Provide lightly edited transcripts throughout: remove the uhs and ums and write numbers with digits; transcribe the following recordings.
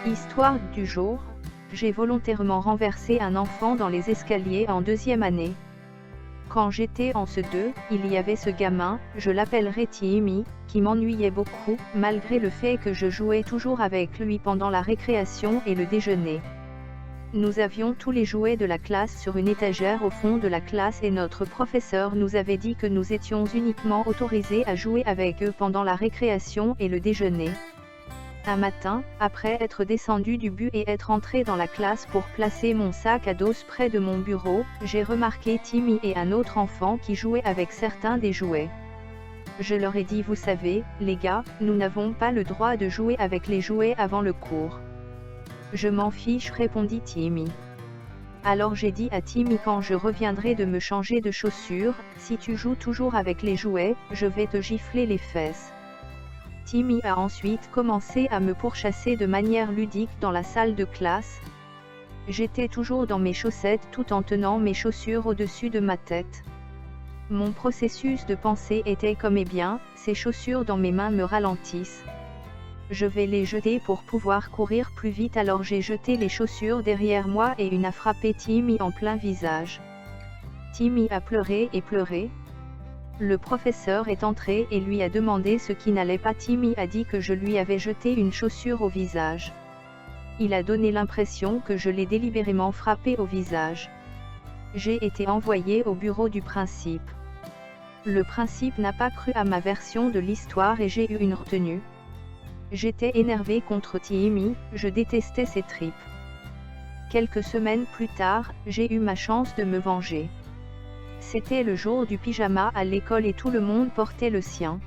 Histoire du jour, j'ai volontairement renversé un enfant dans les escaliers en 2e année. Quand j'étais en CE2, il y avait ce gamin, je l'appellerai Timmy, qui m'ennuyait beaucoup, malgré le fait que je jouais toujours avec lui pendant la récréation et le déjeuner. Nous avions tous les jouets de la classe sur une étagère au fond de la classe et notre professeur nous avait dit que nous étions uniquement autorisés à jouer avec eux pendant la récréation et le déjeuner. Un matin, après être descendu du bus et être entré dans la classe pour placer mon sac à dos près de mon bureau, j'ai remarqué Timmy et un autre enfant qui jouaient avec certains des jouets. Je leur ai dit: vous savez, les gars, nous n'avons pas le droit de jouer avec les jouets avant le cours. Je m'en fiche, répondit Timmy. Alors j'ai dit à Timmy: quand je reviendrai de me changer de chaussures, si tu joues toujours avec les jouets, je vais te gifler les fesses. Timmy a ensuite commencé à me pourchasser de manière ludique dans la salle de classe. J'étais toujours dans mes chaussettes tout en tenant mes chaussures au-dessus de ma tête. Mon processus de pensée était comme: eh bien, ces chaussures dans mes mains me ralentissent. Je vais les jeter pour pouvoir courir plus vite. Alors j'ai jeté les chaussures derrière moi et une a frappé Timmy en plein visage. Timmy a pleuré et pleuré. Le professeur est entré et lui a demandé ce qui n'allait pas. Timmy a dit que je lui avais jeté une chaussure au visage. Il a donné l'impression que je l'ai délibérément frappé au visage. J'ai été envoyé au bureau du principe. Le principe n'a pas cru à ma version de l'histoire et j'ai eu une retenue. J'étais énervé contre Timmy, je détestais ses tripes. Quelques semaines plus tard, j'ai eu ma chance de me venger. C'était le jour du pyjama à l'école et tout le monde portait le sien.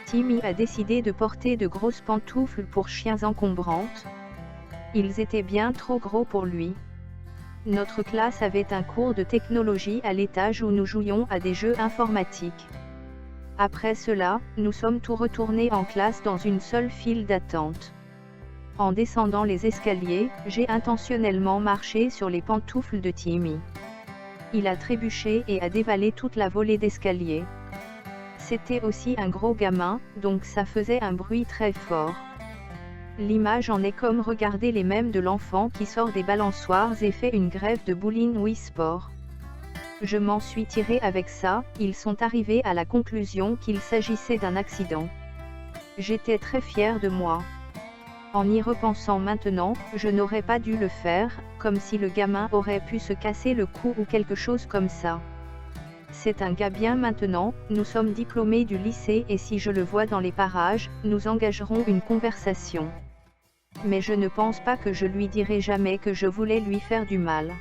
Timmy a décidé de porter de grosses pantoufles pour chiens encombrantes. Ils étaient bien trop gros pour lui. Notre classe avait un cours de technologie à l'étage où nous jouions à des jeux informatiques. Après cela, nous sommes tous retournés en classe dans une seule file d'attente. En descendant les escaliers, j'ai intentionnellement marché sur les pantoufles de Timmy. Il a trébuché et a dévalé toute la volée d'escalier. C'était aussi un gros gamin, donc ça faisait un bruit très fort. L'image en est comme regarder les mèmes de l'enfant qui sort des balançoires et fait une grève de bowling Wii Sport. Je m'en suis tiré avec ça. Ils sont arrivés à la conclusion qu'il s'agissait d'un accident. J'étais très fier de moi. En y repensant maintenant, je n'aurais pas dû le faire, comme si le gamin aurait pu se casser le cou ou quelque chose comme ça. C'est un gars bien maintenant, nous sommes diplômés du lycée et si je le vois dans les parages, nous engagerons une conversation. Mais je ne pense pas que je lui dirai jamais que je voulais lui faire du mal.